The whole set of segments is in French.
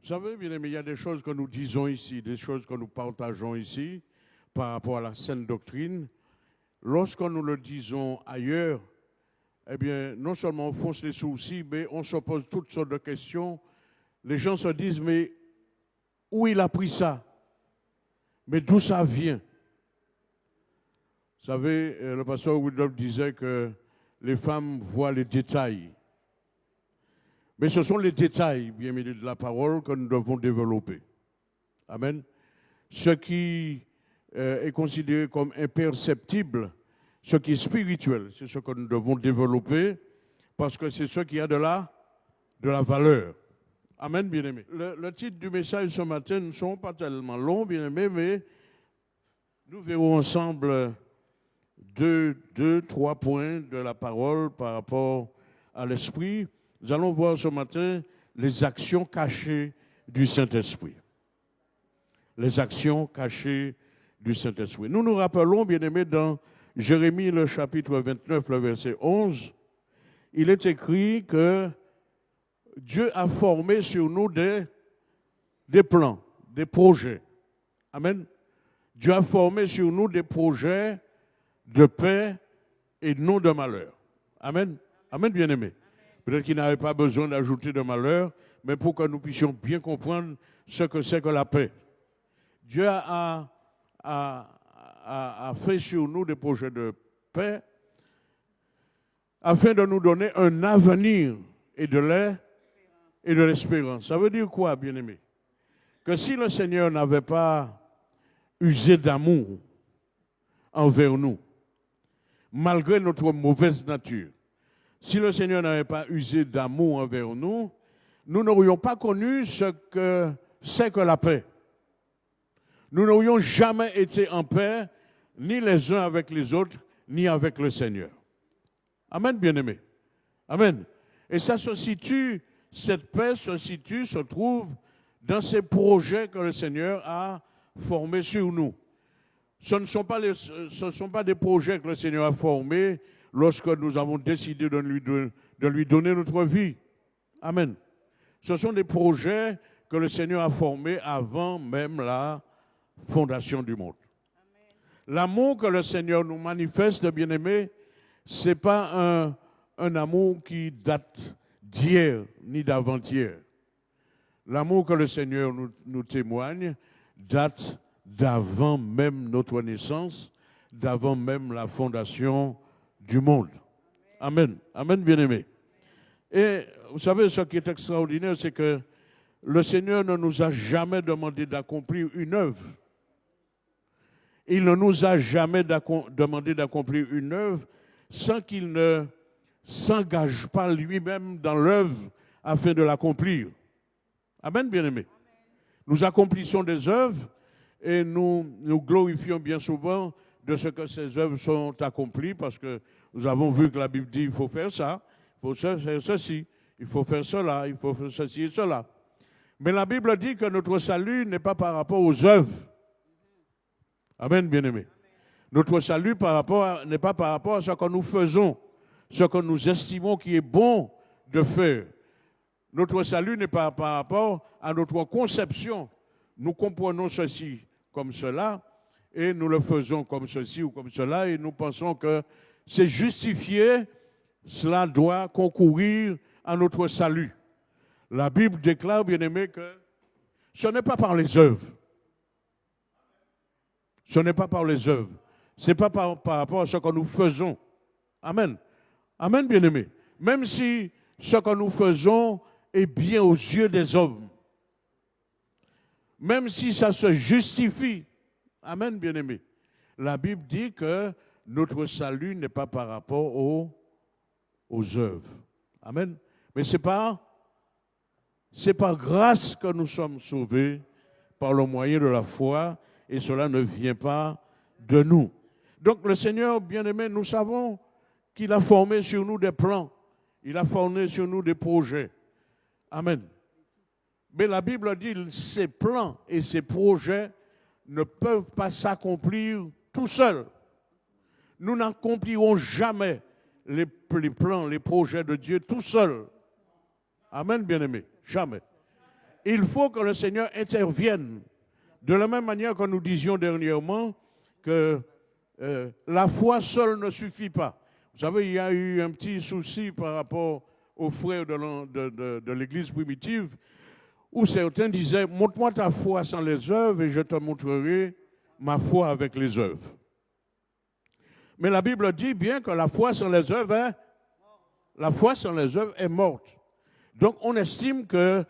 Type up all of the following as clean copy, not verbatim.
Vous savez, bien aimé, il y a des choses que nous disons ici, des choses que nous partageons ici par rapport à la saine doctrine. Lorsque nous le disons ailleurs, eh bien, non seulement on fonce les sourcils, mais on se pose toutes sortes de questions. Les gens se disent, mais où il a pris ça? Mais d'où ça vient? Vous savez, le pasteur Woodruff disait que les femmes voient les détails. Mais ce sont les détails, bien aimés, de la parole que nous devons développer. Amen. Ce qui est considéré comme imperceptible, ce qui est spirituel, c'est ce que nous devons développer parce que c'est ce qui a de la valeur. Amen, bien-aimés. Le titre du message ce matin ne sont pas tellement longs, bien-aimés, mais nous verrons ensemble trois points de la parole par rapport à l'esprit. Nous allons voir ce matin les actions cachées du Saint-Esprit. Les actions cachées du Saint-Esprit. Nous nous rappelons, bien-aimés, dans Jérémie, le chapitre 29, le verset 11, il est écrit que Dieu a formé sur nous des plans, des projets. Amen. Dieu a formé sur nous des projets de paix et non de malheur. Amen. Amen, bien-aimés. Peut-être qu'il n'avait pas besoin d'ajouter de malheur, mais pour que nous puissions bien comprendre ce que c'est que la paix. Dieu a fait sur nous des projets de paix afin de nous donner un avenir et de l'espérance. Ça veut dire quoi, bien-aimés? Que si le Seigneur n'avait pas usé d'amour envers nous, malgré notre mauvaise nature, si le Seigneur n'avait pas usé d'amour envers nous, nous n'aurions pas connu ce que c'est que la paix. Nous n'aurions jamais été en paix, ni les uns avec les autres, ni avec le Seigneur. Amen, bien-aimés. Amen. Et ça se situe, cette paix se trouve dans ces projets que le Seigneur a formés sur nous. Ce ne sont pas des projets que le Seigneur a formés lorsque nous avons décidé de lui donner notre vie. Amen. Ce sont des projets que le Seigneur a formés avant même la fondation du monde. L'amour que le Seigneur nous manifeste, bien-aimés, ce n'est pas un amour qui date d'hier ni d'avant-hier. L'amour que le Seigneur nous témoigne date d'avant même notre naissance, d'avant même la fondation du monde. Amen. Amen, bien-aimés. Et vous savez, ce qui est extraordinaire, c'est que le Seigneur ne nous a jamais demandé d'accomplir une œuvre. Il ne nous a jamais demandé d'accomplir une œuvre sans qu'il ne s'engage pas lui-même dans l'œuvre afin de l'accomplir. Amen, bien-aimés. Nous accomplissons des œuvres et nous glorifions bien souvent de ce que ces œuvres sont accomplies parce que nous avons vu que la Bible dit qu'il faut faire ça, il faut faire ceci, il faut faire cela, il faut faire ceci et cela. Mais la Bible dit que notre salut n'est pas par rapport aux œuvres. Amen, bien-aimés. Notre salut n'est pas par rapport à ce que nous faisons, ce que nous estimons qui est bon de faire. Notre salut n'est pas par rapport à notre conception. Nous comprenons ceci comme cela et nous le faisons comme ceci ou comme cela et nous pensons que c'est justifié, cela doit concourir à notre salut. La Bible déclare, bien-aimés, que ce n'est pas par les œuvres. Ce n'est pas par les œuvres. Ce n'est pas par rapport à ce que nous faisons. Amen. Amen, bien-aimés. Même si ce que nous faisons est bien aux yeux des hommes. Même si ça se justifie. Amen, bien-aimés. La Bible dit que notre salut n'est pas par rapport aux œuvres. Amen. Mais c'est par grâce que nous sommes sauvés par le moyen de la foi et cela ne vient pas de nous. Donc le Seigneur, bien-aimé, nous savons qu'il a formé sur nous des plans. Il a formé sur nous des projets. Amen. Mais la Bible dit que ces plans et ces projets ne peuvent pas s'accomplir tout seuls. Nous n'accomplirons jamais les plans, les projets de Dieu tout seuls. Amen, bien-aimé. Jamais. il faut que le Seigneur intervienne. De la même manière que nous disions dernièrement que la foi seule ne suffit pas. Vous savez, il y a eu un petit souci par rapport aux frères de l'Église primitive, où certains disaient, montre-moi ta foi sans les œuvres et je te montrerai ma foi avec les œuvres. Mais la Bible dit bien que la foi sans les œuvres, la foi sans les œuvres est morte. Donc on estime que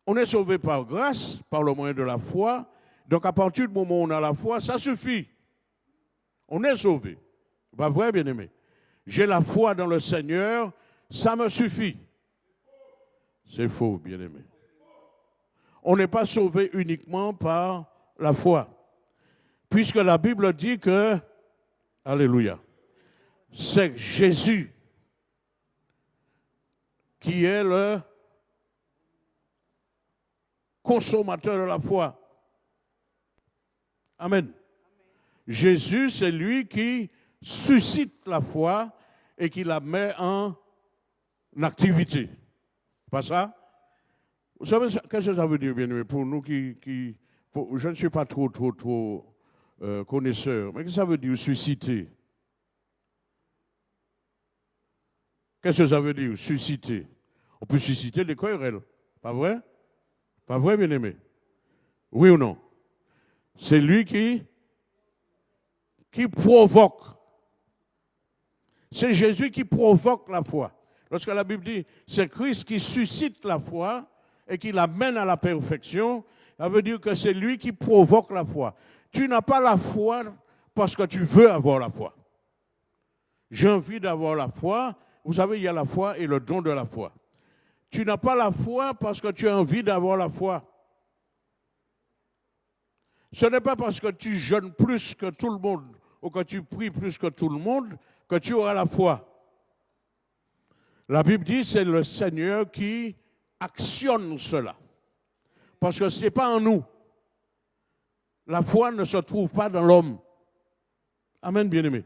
on est sauvé par grâce, par le moyen de la foi. Donc à partir du moment où on a la foi, ça suffit. On est sauvé. Pas vrai, bien-aimé? J'ai la foi dans le Seigneur, ça me suffit. C'est faux, bien-aimé. On n'est pas sauvé uniquement par la foi. Puisque la Bible dit que, alléluia, c'est Jésus qui est le consommateur de la foi. Amen. Jésus, c'est lui qui suscite la foi et qui la met en activité. Pas ça? Vous savez, qu'est-ce que ça veut dire, bien-aimé, pour nous je ne suis pas trop connaisseur, mais qu'est-ce que ça veut dire, susciter? Qu'est-ce que ça veut dire, susciter? On peut susciter des querelles, pas vrai? Pas vrai, bien-aimé? Oui ou non? C'est lui qui provoque. C'est Jésus qui provoque la foi. Lorsque la Bible dit, c'est Christ qui suscite la foi et qui l'amène à la perfection, ça veut dire que c'est lui qui provoque la foi. Tu n'as pas la foi parce que tu veux avoir la foi. J'ai envie d'avoir la foi. Vous savez, il y a la foi et le don de la foi. Tu n'as pas la foi parce que tu as envie d'avoir la foi. Ce n'est pas parce que tu jeûnes plus que tout le monde ou que tu pries plus que tout le monde que tu auras la foi. La Bible dit que c'est le Seigneur qui actionne cela. Parce que ce n'est pas en nous. La foi ne se trouve pas dans l'homme. Amen, bien-aimé.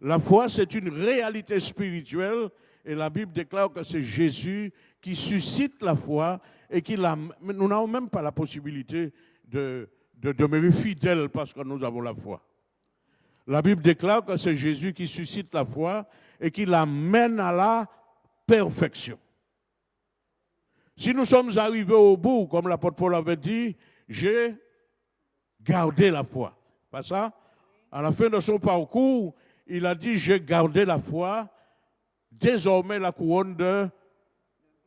La foi, c'est une réalité spirituelle et la Bible déclare que c'est Jésus qui suscite la foi et nous n'avons même pas la possibilité de demeurer fidèles parce que nous avons la foi. La Bible déclare que c'est Jésus qui suscite la foi et qui l'amène à la perfection. Si nous sommes arrivés au bout, comme l'apôtre Paul avait dit, j'ai gardé la foi. Pas ça? À la fin de son parcours, il a dit, j'ai gardé la foi. Désormais, la couronne de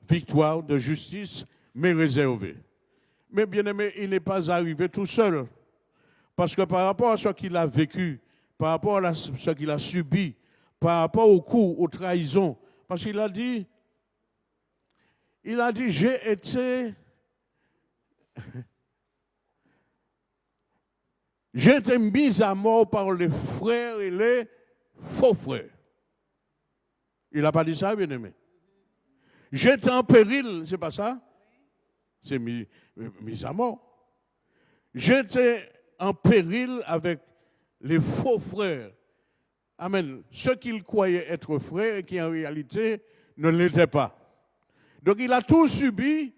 victoire, de justice m'est réservée. Mais bien aimé, il n'est pas arrivé tout seul. Parce que par rapport à ce qu'il a vécu, par rapport à ce qu'il a subi, par rapport aux coups, aux trahisons, parce qu'il a dit, j'ai été mis à mort par les frères et les faux frères. Il n'a pas dit ça, bien aimé. J'étais en péril, c'est pas ça? C'est mis à mort. J'étais en péril avec les faux frères. Amen. Ceux qu'il croyait être frères et qui en réalité ne l'étaient pas. Donc il a tout subi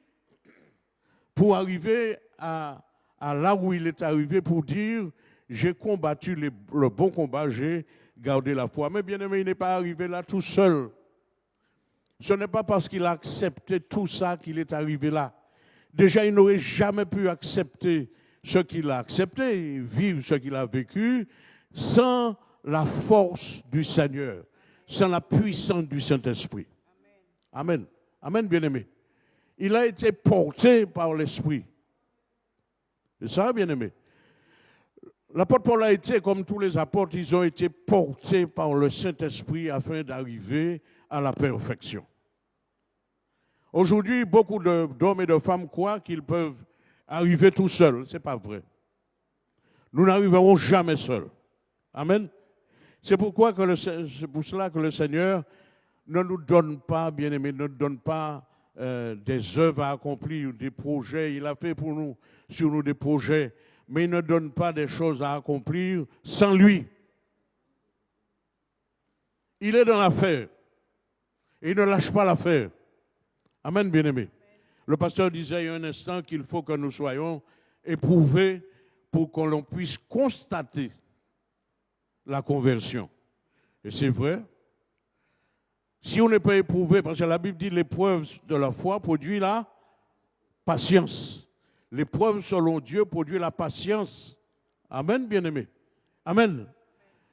pour arriver à là où il est arrivé pour dire j'ai combattu le bon combat, j'ai gardé la foi. Mais bien aimé, il n'est pas arrivé là tout seul. Ce n'est pas parce qu'il a accepté tout ça qu'il est arrivé là. Déjà, il n'aurait jamais pu accepter ce qu'il a accepté, vivre ce qu'il a vécu, sans la force du Seigneur, sans la puissance du Saint-Esprit. Amen. Amen, bien-aimé. Il a été porté par l'Esprit. C'est ça, bien-aimé. L'apôtre Paul a été, comme tous les apôtres, ils ont été portés par le Saint-Esprit afin d'arriver à la perfection. Aujourd'hui, beaucoup d'hommes et de femmes croient qu'ils peuvent arriver tout seuls. Ce n'est pas vrai. Nous n'arriverons jamais seuls. Amen. C'est pour cela que le Seigneur ne nous donne pas, bien-aimés, ne nous donne pas des œuvres à accomplir, des projets. Il a fait pour nous, sur nous des projets, mais il ne donne pas des choses à accomplir sans lui. Il est dans l'affaire. Et il ne lâche pas l'affaire. Amen, bien-aimé. Le pasteur disait il y a un instant qu'il faut que nous soyons éprouvés pour que l'on puisse constater la conversion. Et c'est vrai. Si on n'est pas éprouvé, parce que la Bible dit l'épreuve de la foi produit la patience. L'épreuve selon Dieu produit la patience. Amen, bien-aimé. Amen.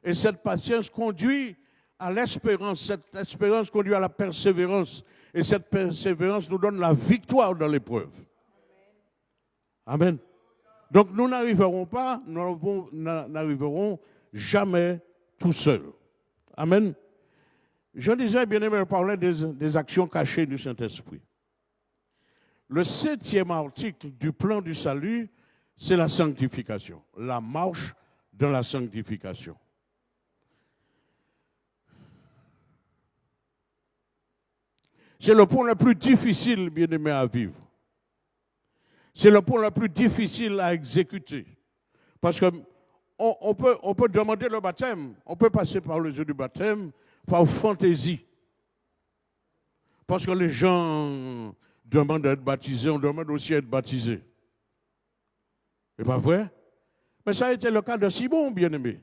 Et cette patience conduit à l'espérance. Cette espérance conduit à la persévérance. Et cette persévérance nous donne la victoire dans l'épreuve. Amen. Donc nous n'arriverons pas, nous n'arriverons jamais tout seuls. Amen. Je disais, bien-aimé, je parlais des actions cachées du Saint-Esprit. Le 7e article du plan du salut, c'est la sanctification, la marche dans la sanctification. C'est le point le plus difficile, bien-aimé, à vivre. C'est le point le plus difficile à exécuter. Parce qu'on peut demander le baptême, on peut passer par le jeu du baptême, par fantaisie. Parce que les gens demandent d'être baptisés, on demande aussi d'être baptisés. C'est pas vrai? Mais ça a été le cas de Simon, bien-aimé.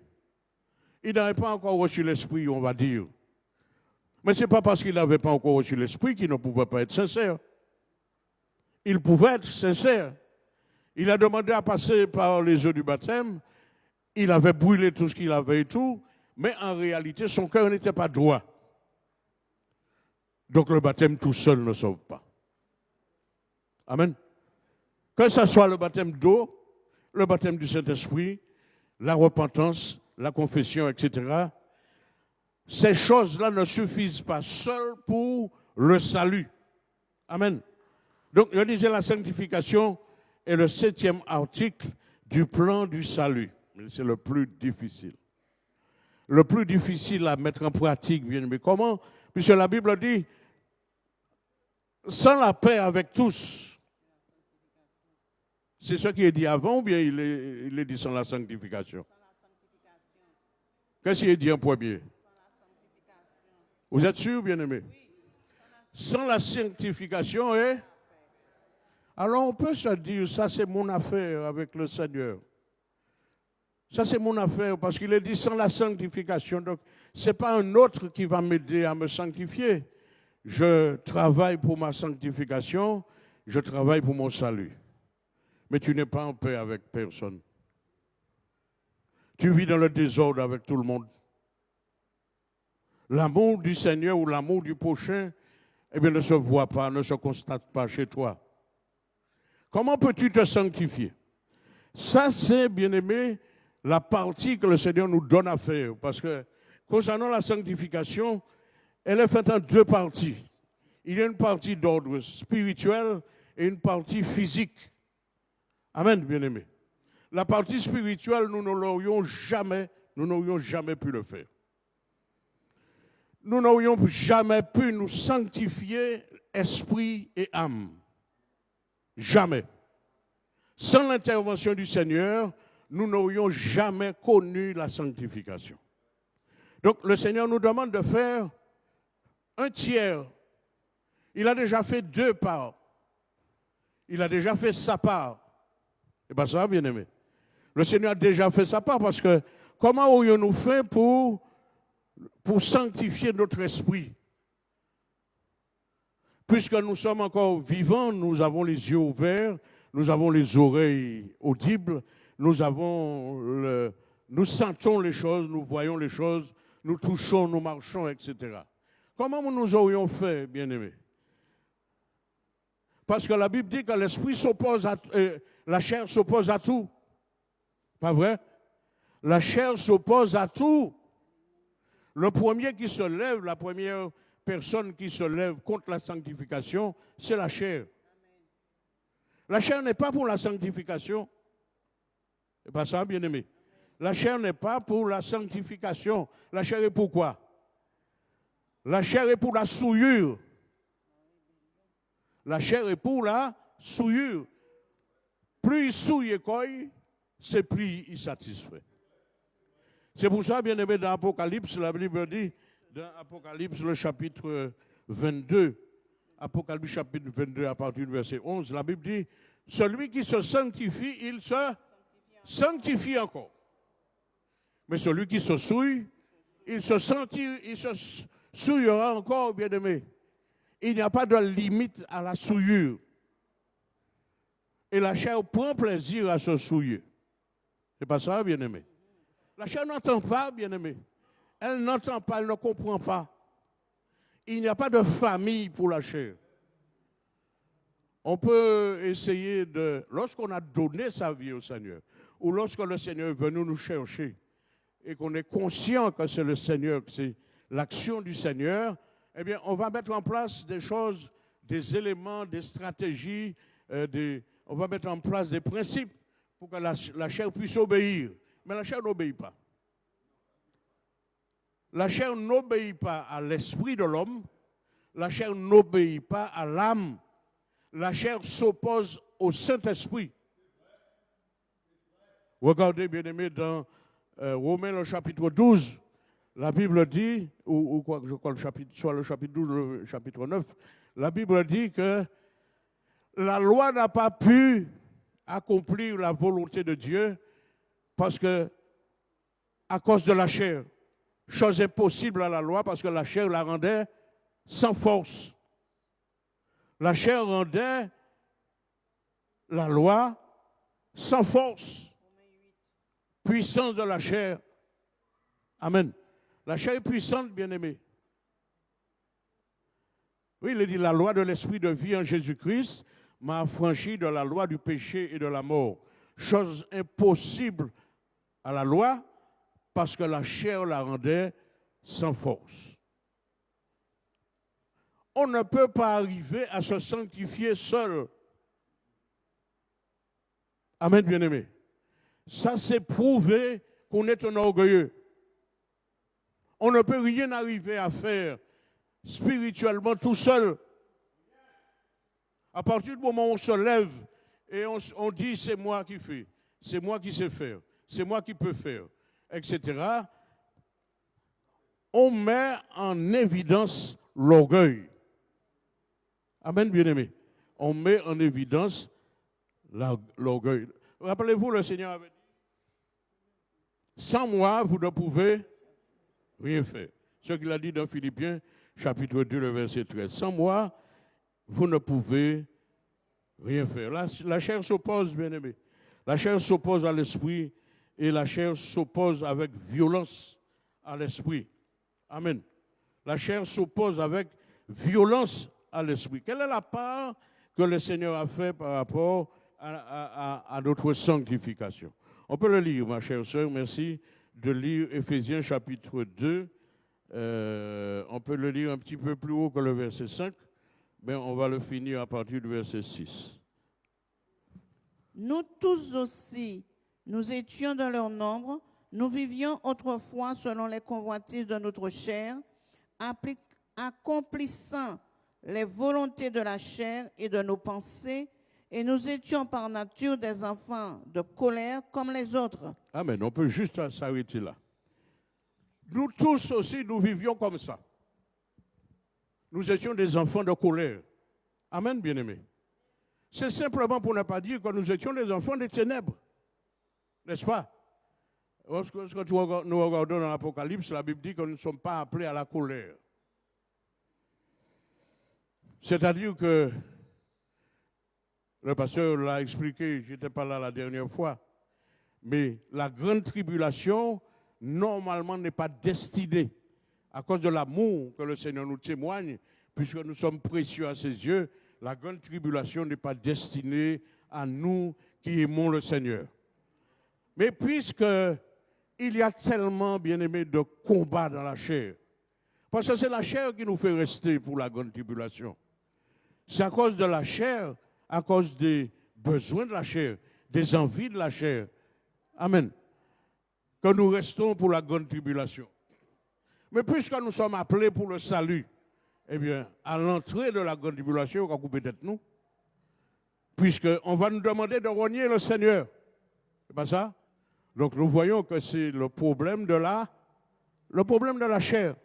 Il n'avait pas encore reçu l'Esprit, on va dire. Mais ce n'est pas parce qu'il n'avait pas encore reçu l'Esprit qu'il ne pouvait pas être sincère. Il pouvait être sincère. Il a demandé à passer par les eaux du baptême. Il avait brûlé tout ce qu'il avait et tout. Mais en réalité, son cœur n'était pas droit. Donc le baptême tout seul ne sauve pas. Amen. Que ce soit le baptême d'eau, le baptême du Saint-Esprit, la repentance, la confession, etc., ces choses-là ne suffisent pas seules pour le salut. Amen. Donc, je disais, la sanctification est le 7e article du plan du salut. C'est le plus difficile. Le plus difficile à mettre en pratique, bien aimé. Comment? Puisque la Bible dit, sans la paix avec tous. C'est ce qui est dit avant ou bien il est dit sans la sanctification? Qu'est-ce qu'il est dit en premier? Vous êtes sûr, bien-aimé? Sans la sanctification, hein? Alors on peut se dire, ça c'est mon affaire avec le Seigneur. Ça c'est mon affaire parce qu'il est dit sans la sanctification. Donc ce n'est pas un autre qui va m'aider à me sanctifier. Je travaille pour ma sanctification, je travaille pour mon salut. Mais tu n'es pas en paix avec personne. Tu vis dans le désordre avec tout le monde. L'amour du Seigneur ou l'amour du prochain, eh bien, ne se voit pas, ne se constate pas chez toi. Comment peux-tu te sanctifier? Ça, c'est, bien-aimé, la partie que le Seigneur nous donne à faire. Parce que, concernant la sanctification, elle est faite en deux parties. Il y a une partie d'ordre spirituel et une partie physique. Amen, bien-aimé. La partie spirituelle, nous n'aurions jamais pu le faire. Nous n'aurions jamais pu nous sanctifier esprit et âme. Jamais. Sans l'intervention du Seigneur, nous n'aurions jamais connu la sanctification. Donc le Seigneur nous demande de faire un tiers. Il a déjà fait 2 parts. Il a déjà fait sa part. Et bien ça, bien aimé. Le Seigneur a déjà fait sa part parce que comment aurions-nous fait pour sanctifier notre esprit? Puisque nous sommes encore vivants, nous avons les yeux ouverts, nous avons les oreilles audibles, nous sentons les choses, nous voyons les choses, nous touchons, nous marchons, etc. Comment nous aurions fait, bien-aimés? Parce que la Bible dit que l'esprit s'oppose à la chair s'oppose à tout. Pas vrai? La chair s'oppose à tout. Le premier qui se lève, la première personne qui se lève contre la sanctification, c'est la chair. La chair n'est pas pour la sanctification. C'est pas ça, bien-aimé. La chair n'est pas pour la sanctification. La chair est pour quoi? La chair est pour la souillure. La chair est pour la souillure. Plus il souille c'est plus il satisfait. C'est pour ça, bien aimé, dans Apocalypse, la Bible dit, dans Apocalypse, le chapitre 22, Apocalypse chapitre 22 à partir du verset 11, la Bible dit, celui qui se sanctifie, il se sanctifie encore. Mais celui qui se souille, il se souillera encore, bien-aimé. Il n'y a pas de limite à la souillure. Et la chair prend plaisir à se souiller. C'est pas ça, bien-aimé. La chair n'entend pas, bien-aimé. Elle n'entend pas, elle ne comprend pas. Il n'y a pas de famille pour la chair. On peut essayer de, lorsqu'on a donné sa vie au Seigneur, ou lorsque le Seigneur est venu nous chercher, et qu'on est conscient que c'est le Seigneur, que c'est l'action du Seigneur, eh bien, on va mettre en place des choses, des éléments, des stratégies, on va mettre en place des principes pour que la chair puisse obéir. Mais la chair n'obéit pas. La chair n'obéit pas à l'esprit de l'homme. La chair n'obéit pas à l'âme. La chair s'oppose au Saint-Esprit. Regardez, bien-aimés, dans Romains, le chapitre 12, la Bible dit, ou quoi que je crois, soit le chapitre 12 ou le chapitre 9, la Bible dit que la loi n'a pas pu accomplir la volonté de Dieu parce que, à cause de la chair, chose impossible à la loi parce que la chair la rendait sans force. La chair rendait la loi sans force. Puissance de la chair. Amen. La chair est puissante, bien-aimée. Oui, il dit, la loi de l'esprit de vie en Jésus-Christ m'a affranchi de la loi du péché et de la mort. Chose impossible à la loi parce que la chair la rendait sans force. On ne peut pas arriver à se sanctifier seul. Amen, bien-aimé. Ça, c'est prouver qu'on est un orgueilleux. On ne peut rien arriver à faire spirituellement tout seul. À partir du moment où on se lève et on dit c'est moi qui fais, c'est moi qui sais faire, c'est moi qui peux faire, etc., on met en évidence l'orgueil. Amen, bien-aimé. On met en évidence l'orgueil. Rappelez-vous, le Seigneur avait dit, sans moi, vous ne pouvez rien faire. Ce qu'il a dit dans Philippiens, chapitre 2, le verset 13. Sans moi, vous ne pouvez rien faire. La chair s'oppose, bien-aimé. La chair s'oppose à l'esprit et la chair s'oppose avec violence à l'esprit. Amen. La chair s'oppose avec violence à l'esprit. Quelle est la part que le Seigneur a fait par rapport à notre sanctification? On peut le lire, ma chère sœur, merci de lire Éphésiens chapitre 2. On peut le lire un petit peu plus haut que le verset 5, mais on va le finir à partir du verset 6. Nous tous aussi, nous étions dans leur nombre, nous vivions autrefois selon les convoitises de notre chair, accomplissant les volontés de la chair et de nos pensées, et nous étions par nature des enfants de colère comme les autres. Amen. On peut juste s'arrêter là. Nous tous aussi, nous vivions comme ça. Nous étions des enfants de colère. Amen, bien-aimés. C'est simplement pour ne pas dire que nous étions des enfants des ténèbres. N'est-ce pas? Lorsque nous regardons dans l'Apocalypse, la Bible dit que nous ne sommes pas appelés à la colère. C'est-à-dire que, le pasteur l'a expliqué, je n'étais pas là la dernière fois, mais la grande tribulation, normalement, n'est pas destinée, à cause de l'amour que le Seigneur nous témoigne, puisque nous sommes précieux à ses yeux, la grande tribulation n'est pas destinée à nous qui aimons le Seigneur. Mais puisque il y a tellement, bien-aimés, de combats dans la chair, parce que c'est la chair qui nous fait rester pour la grande tribulation. C'est à cause de la chair, à cause des besoins de la chair, des envies de la chair. Amen. Que nous restons pour la grande tribulation. Mais puisque nous sommes appelés pour le salut, eh bien, à l'entrée de la grande tribulation, on va couper tête nous. Puisqu'on va nous demander de renier le Seigneur. C'est pas ça? Donc nous voyons que c'est le problème de la chair.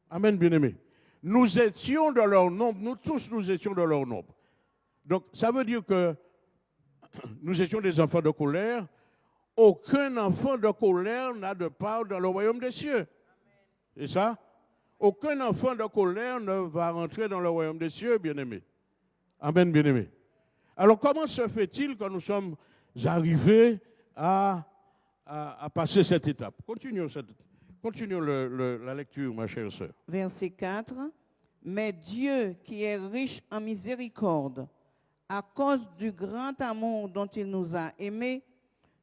Amen, bien-aimé. nous étions de leur nombre, nous tous nous étions de leur nombre. Donc ça veut dire que nous étions des enfants de colère. Aucun enfant de colère n'a de part dans le royaume des cieux. C'est ça? Aucun enfant de colère ne va rentrer dans le royaume des cieux, bien-aimé. Amen, bien-aimé. Alors, comment se fait-il que nous sommes arrivés à passer cette étape? Continuons la lecture, ma chère sœur. Verset 4. Mais Dieu, qui est riche en miséricorde, à cause du grand amour dont il nous a aimés,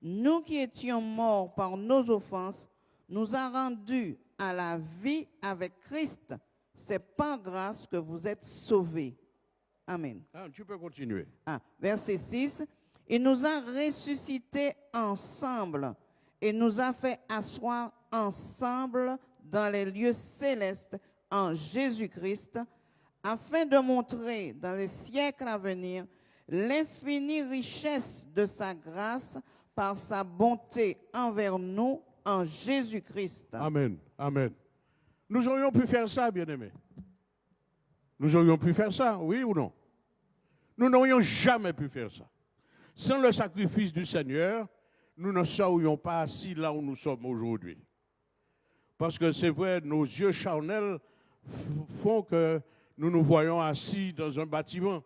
nous qui étions morts par nos offenses, nous a rendus à la vie avec Christ. C'est par grâce que vous êtes sauvés. Amen. Tu peux continuer. Verset 6. Il nous a ressuscités ensemble et nous a fait asseoir ensemble dans les lieux célestes en Jésus-Christ, afin de montrer dans les siècles à venir l'infinie richesse de sa grâce par sa bonté envers nous en Jésus-Christ. Amen. Amen. Nous aurions pu faire ça, bien-aimés. Nous aurions pu faire ça, oui ou non? Nous n'aurions jamais pu faire ça. Sans le sacrifice du Seigneur, nous ne serions pas assis là où nous sommes aujourd'hui. Parce que c'est vrai, nos yeux charnels font que nous nous voyons assis dans un bâtiment.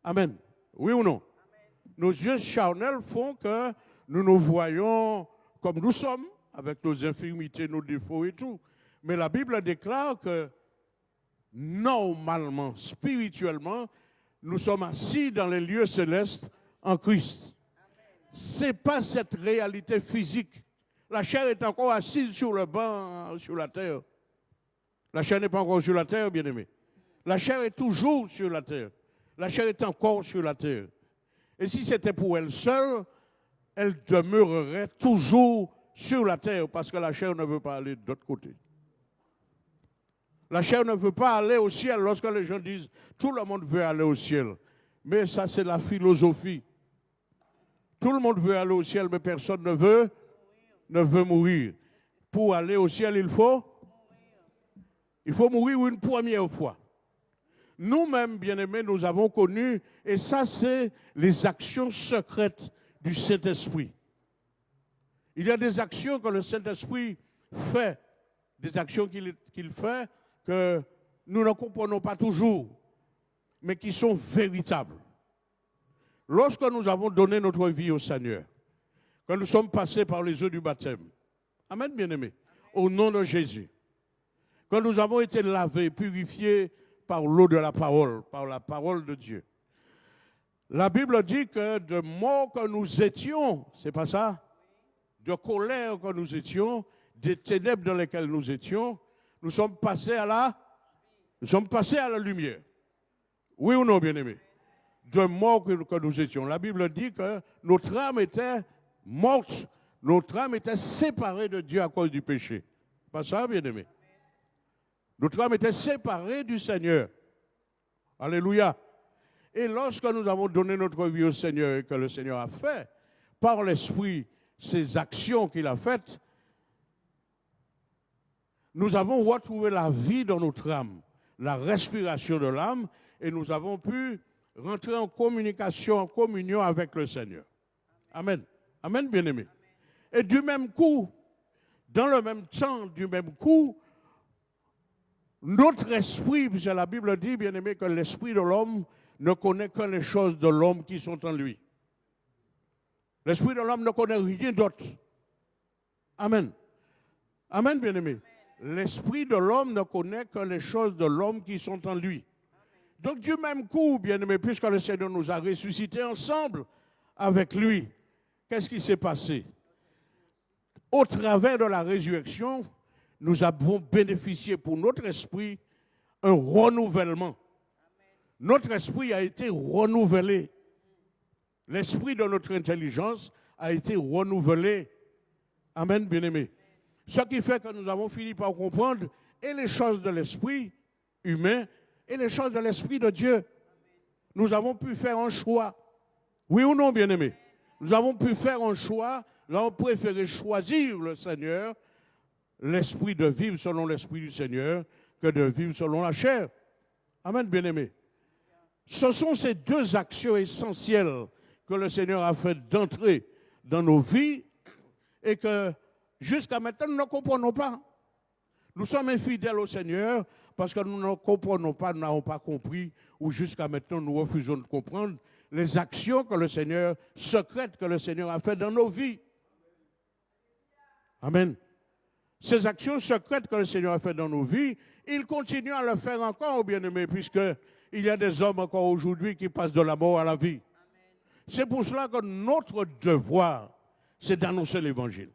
Amen. Oui ou non? Amen. Nos yeux charnels font que nous nous voyons comme nous sommes, avec nos infirmités, nos défauts et tout. Mais la Bible déclare que normalement, spirituellement, nous sommes assis dans les lieux célestes en Christ. Ce n'est pas cette réalité physique. La chair est encore assise sur le banc, sur la terre. La chair n'est pas encore sur la terre, bien-aimé. La chair est toujours sur la terre. La chair est encore sur la terre. Et si c'était pour elle seule, elle demeurerait toujours sur la terre parce que la chair ne veut pas aller de l'autre côté. La chair ne veut pas aller au ciel lorsque les gens disent tout le monde veut aller au ciel. Mais ça, c'est la philosophie. Tout le monde veut aller au ciel, mais personne ne veut mourir. Pour aller au ciel, il faut mourir une première fois. Nous-mêmes, bien-aimés, nous avons connu, et ça, c'est les actions secrètes du Saint-Esprit. Il y a des actions que le Saint-Esprit fait, des actions qu'il fait que nous ne comprenons pas toujours, mais qui sont véritables. Lorsque nous avons donné notre vie au Seigneur, quand nous sommes passés par les eaux du baptême, amen, bien-aimés, au nom de Jésus, quand nous avons été lavés, purifiés par l'eau de la parole de Dieu. La Bible dit que de mort que nous étions, c'est pas ça? De colère que nous étions, des ténèbres dans lesquelles nous étions, nous sommes passés à la lumière. Oui ou non, bien-aimés? De mort que nous étions. La Bible dit que notre âme était morte, notre âme était séparée de Dieu à cause du péché. Pas ça, bien-aimés? Notre âme était séparée du Seigneur. Alléluia. Et lorsque nous avons donné notre vie au Seigneur et que le Seigneur a fait, par l'Esprit, ces actions qu'il a faites, nous avons retrouvé la vie dans notre âme, la respiration de l'âme, et nous avons pu rentrer en communication, en communion avec le Seigneur. Amen. Amen, bien-aimé. Et du même coup, dans le même temps, du même coup, notre esprit, puisque la Bible dit, bien-aimé, que l'esprit de l'homme ne connaît que les choses de l'homme qui sont en lui. L'esprit de l'homme ne connaît rien d'autre. Amen. Amen, bien-aimé. L'esprit de l'homme ne connaît que les choses de l'homme qui sont en lui. Donc, du même coup, bien-aimé, puisque le Seigneur nous a ressuscités ensemble avec lui, qu'est-ce qui s'est passé? Au travers de la résurrection, nous avons bénéficié pour notre esprit un renouvellement. Notre esprit a été renouvelé. L'esprit de notre intelligence a été renouvelé. Amen, bien-aimé. Ce qui fait que nous avons fini par comprendre et les choses de l'esprit humain et les choses de l'esprit de Dieu. Nous avons pu faire un choix. Oui ou non, bien-aimé? Nous avons pu faire un choix. Nous avons préféré choisir le Seigneur, l'esprit de vivre selon l'esprit du Seigneur, que de vivre selon la chair. Amen, bien-aimé. Ce sont ces deux actions essentielles que le Seigneur a fait d'entrer dans nos vies et que jusqu'à maintenant, nous ne comprenons pas. Nous sommes infidèles au Seigneur parce que nous ne comprenons pas, nous n'avons pas compris, ou jusqu'à maintenant, nous refusons de comprendre les actions que le Seigneur, secrètes que le Seigneur a fait dans nos vies. Amen. Ces actions secrètes que le Seigneur a fait dans nos vies, il continue à le faire encore, bien-aimés, puisqu'il y a des hommes encore aujourd'hui qui passent de la mort à la vie. C'est pour cela que notre devoir, c'est d'annoncer l'Évangile.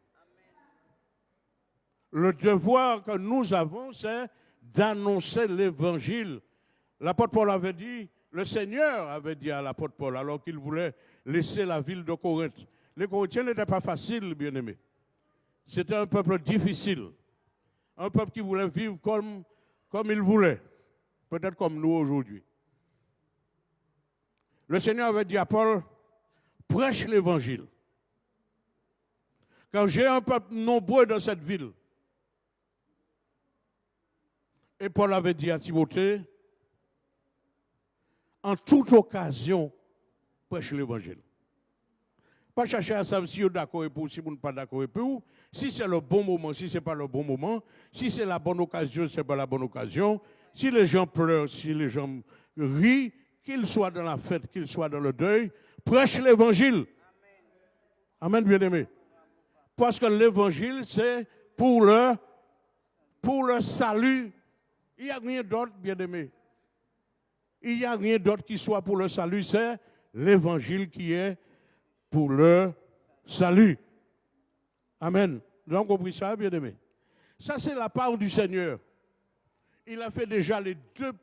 Le devoir que nous avons, c'est d'annoncer l'Évangile. L'apôtre Paul avait dit, le Seigneur avait dit à l'apôtre Paul, alors qu'il voulait laisser la ville de Corinthe. Les Corinthiens n'étaient pas faciles, bien-aimés. C'était un peuple difficile. Un peuple qui voulait vivre comme il voulait. Peut-être comme nous aujourd'hui. Le Seigneur avait dit à Paul, prêche l'Évangile. Quand j'ai un peuple nombreux dans cette ville, et Paul avait dit à Timothée, en toute occasion, prêche l'Évangile. Pas chercher à savoir si vous êtes d'accord et pour, si vous n'êtes pas d'accord et pour, si c'est le bon moment, si ce n'est pas le bon moment, si c'est la bonne occasion, si ce n'est pas la bonne occasion, si les gens pleurent, si les gens rient, qu'ils soient dans la fête, qu'ils soient dans le deuil, prêche l'Évangile. Amen, bien-aimé. Parce que l'Évangile, c'est pour le salut. Il n'y a rien d'autre, bien-aimé. Il n'y a rien d'autre qui soit pour le salut, c'est l'Évangile qui est pour le salut. Amen. Vous avez compris ça, bien-aimé? Ça, c'est la part du Seigneur. Il a fait déjà les deux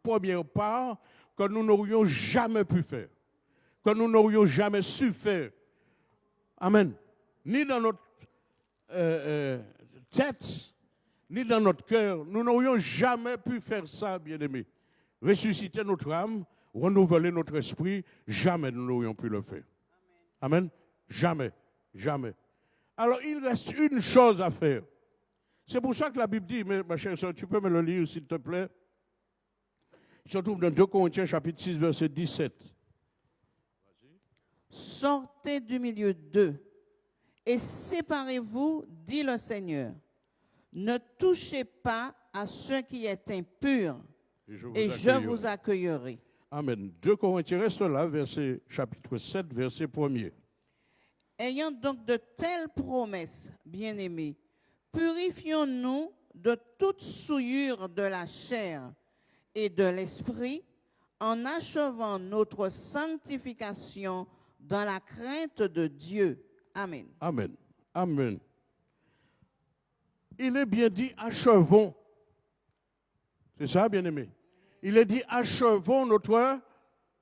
premières parts que nous n'aurions jamais pu faire, que nous n'aurions jamais su faire. Amen. Ni dans notre tête, ni dans notre cœur, nous n'aurions jamais pu faire ça, bien-aimés. Ressusciter notre âme, renouveler notre esprit, jamais nous n'aurions pu le faire. Amen. Jamais, jamais. Alors, il reste une chose à faire. C'est pour ça que la Bible dit, ma chère soeur, tu peux me le lire, s'il te plaît. Il se trouve dans 2 Corinthiens, chapitre 6, verset 17. Sortez du milieu d'eux et séparez-vous, dit le Seigneur. Ne touchez pas à ce qui est impur, et je vous accueillerai. Amen. 2 Corinthiens, reste là, chapitre 7, verset 1er. Ayant donc de telles promesses, bien-aimés, purifions-nous de toute souillure de la chair et de l'esprit, en achevant notre sanctification dans la crainte de Dieu. Amen. Amen. Amen. Il est bien dit achevons. C'est ça, bien-aimé. Il est dit achevons notre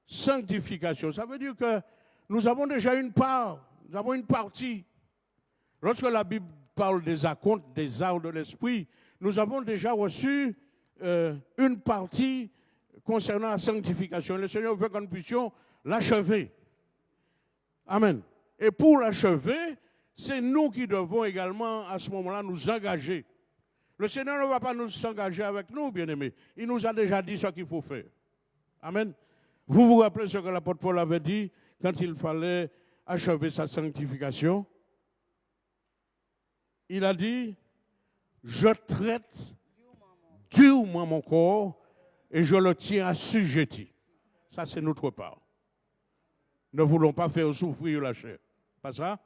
sanctification. Ça veut dire que nous avons déjà une part, nous avons une partie. Lorsque la Bible parle des acomptes, des arts de l'esprit, nous avons déjà reçu une partie concernant la sanctification. Le Seigneur veut que nous puissions l'achever. Amen. Et pour l'achever, c'est nous qui devons également à ce moment-là nous engager. Le Seigneur ne va pas nous s'engager avec nous, bien-aimés. Il nous a déjà dit ce qu'il faut faire. Amen. Vous vous rappelez ce que l'apôtre Paul avait dit quand il fallait achever sa sanctification? Il a dit, je traite durement mon corps et je le tiens assujetti. Ça, c'est notre part. Ne voulons pas faire souffrir la chair. Pas ça?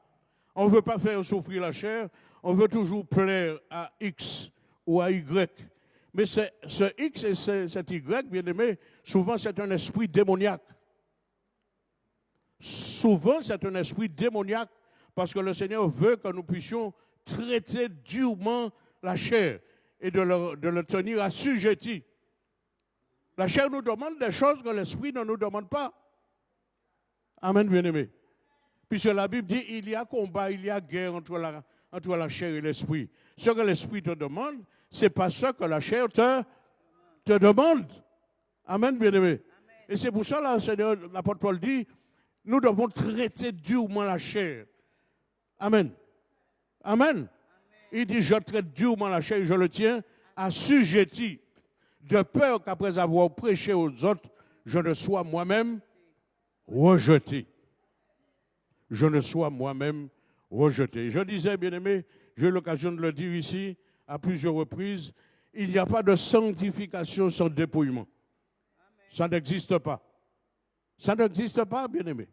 On ne veut pas faire souffrir la chair, on veut toujours plaire à X ou à Y. Mais ce X et cet Y, bien aimé, souvent c'est un esprit démoniaque. Souvent c'est un esprit démoniaque parce que le Seigneur veut que nous puissions traiter durement la chair et de le tenir assujetti. La chair nous demande des choses que l'esprit ne nous demande pas. Amen, bien-aimé. Puisque la Bible dit, il y a combat, il y a guerre entre la chair et l'esprit. Ce que l'esprit te demande, ce n'est pas ce que la chair te demande. Amen, bien-aimé. Et c'est pour ça, là, Seigneur, l'apôtre Paul dit, nous devons traiter durement la chair. Amen. Amen. Il dit, je traite durement la chair et je le tiens assujetti, de peur qu'après avoir prêché aux autres, je ne sois moi-même rejeté. Je ne sois moi-même rejeté. Je disais, bien-aimé, j'ai eu l'occasion de le dire ici à plusieurs reprises, il n'y a pas de sanctification sans dépouillement. Ça n'existe pas. Ça n'existe pas, bien-aimé.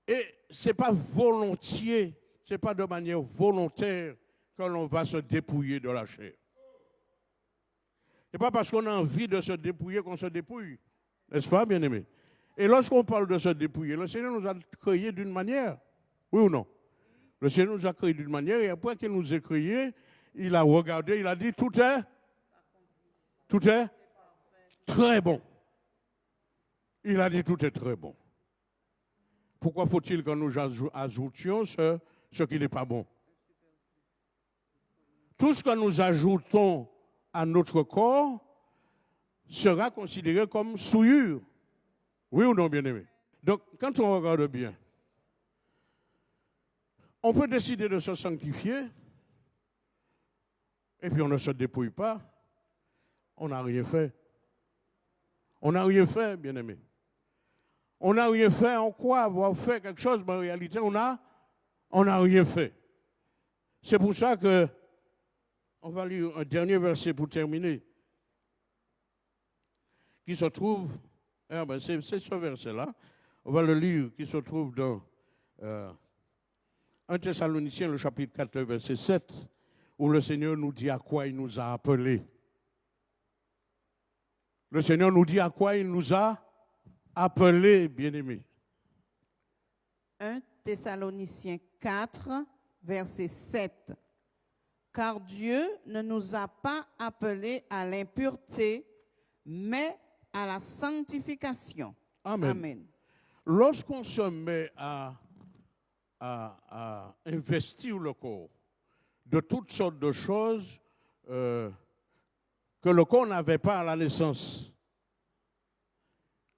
Et ce n'est pas volontiers, ce n'est pas de manière volontaire que l'on va se dépouiller de la chair. Ce n'est pas parce qu'on a envie de se dépouiller qu'on se dépouille. N'est-ce pas, bien-aimé? Et lorsqu'on parle de se dépouiller, le Seigneur nous a créés d'une manière. Oui ou non? Le Seigneur nous a créés d'une manière et après qu'il nous a créés, il a regardé, il a dit tout est très bon. Il a dit tout est très bon. Pourquoi faut-il que nous ajoutions ce qui n'est pas bon? Tout ce que nous ajoutons à notre corps sera considéré comme souillure. Oui ou non, bien-aimé? Donc, quand on regarde bien, on peut décider de se sanctifier et puis on ne se dépouille pas. On n'a rien fait. On n'a rien fait, bien-aimé. On n'a rien fait. On croit avoir fait quelque chose, mais en réalité, on n'a rien fait. C'est pour ça que on va lire un dernier verset pour terminer, qui se trouve, c'est ce verset-là, on va le lire, qui se trouve dans 1 Thessaloniciens, le chapitre 4, le verset 7, où le Seigneur nous dit à quoi il nous a appelés. Le Seigneur nous dit à quoi il nous a appelés, bien-aimés. 1 Thessaloniciens 4, verset 7. Car Dieu ne nous a pas appelés à l'impureté, mais à la sanctification. Amen. Amen. Lorsqu'on se met à investir le corps de toutes sortes de choses que le corps n'avait pas à la naissance,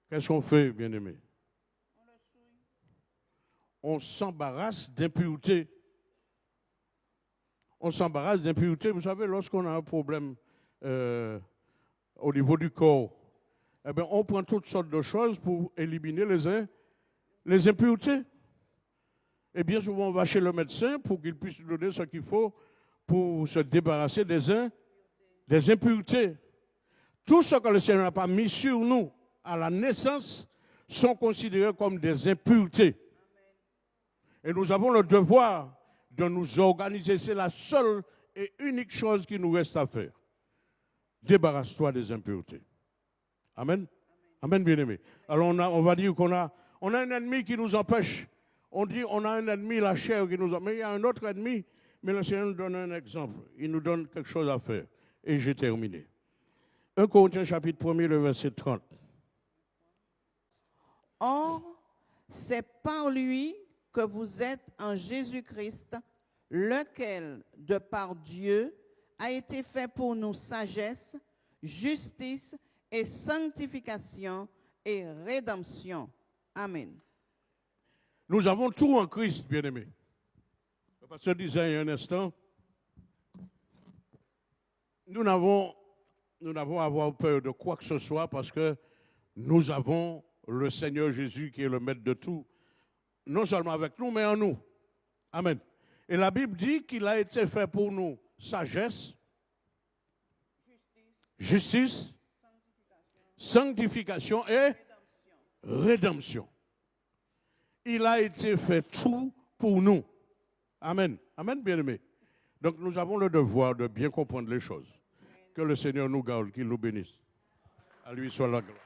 qu'est-ce qu'on fait, bien-aimé? On s'embarrasse d'impureté. On s'embarrasse d'impureté. Vous savez, lorsqu'on a un problème au niveau du corps, eh bien, on prend toutes sortes de choses pour éliminer les impuretés. Et bien souvent, on va chez le médecin pour qu'il puisse nous donner ce qu'il faut pour se débarrasser des impuretés. Tout ce que le Seigneur n'a pas mis sur nous à la naissance sont considérés comme des impuretés. Et nous avons le devoir de nous organiser. C'est la seule et unique chose qui nous reste à faire. Débarrasse-toi des impuretés. Amen. Amen, bien-aimé. Alors on va dire qu'on a un ennemi qui nous empêche. On dit on a un ennemi, la chair, qui nous empêche. Mais il y a un autre ennemi. Mais le Seigneur nous donne un exemple. Il nous donne quelque chose à faire. Et j'ai terminé. 1 Corinthiens chapitre 1er, le verset 30. Or, c'est par lui que vous êtes en Jésus-Christ, lequel, de par Dieu, a été fait pour nous sagesse, justice et sanctification et rédemption. Amen. Nous avons tout en Christ, bien-aimés. Le pasteur disait il y a un instant, nous n'avons à avoir peur de quoi que ce soit parce que nous avons le Seigneur Jésus qui est le maître de tout, non seulement avec nous, mais en nous. Amen. Et la Bible dit qu'il a été fait pour nous sagesse, justice, sanctification et rédemption. Il a été fait tout pour nous. Amen. Amen, bien-aimé. Donc nous avons le devoir de bien comprendre les choses. Que le Seigneur nous garde, qu'il nous bénisse. À lui soit la gloire.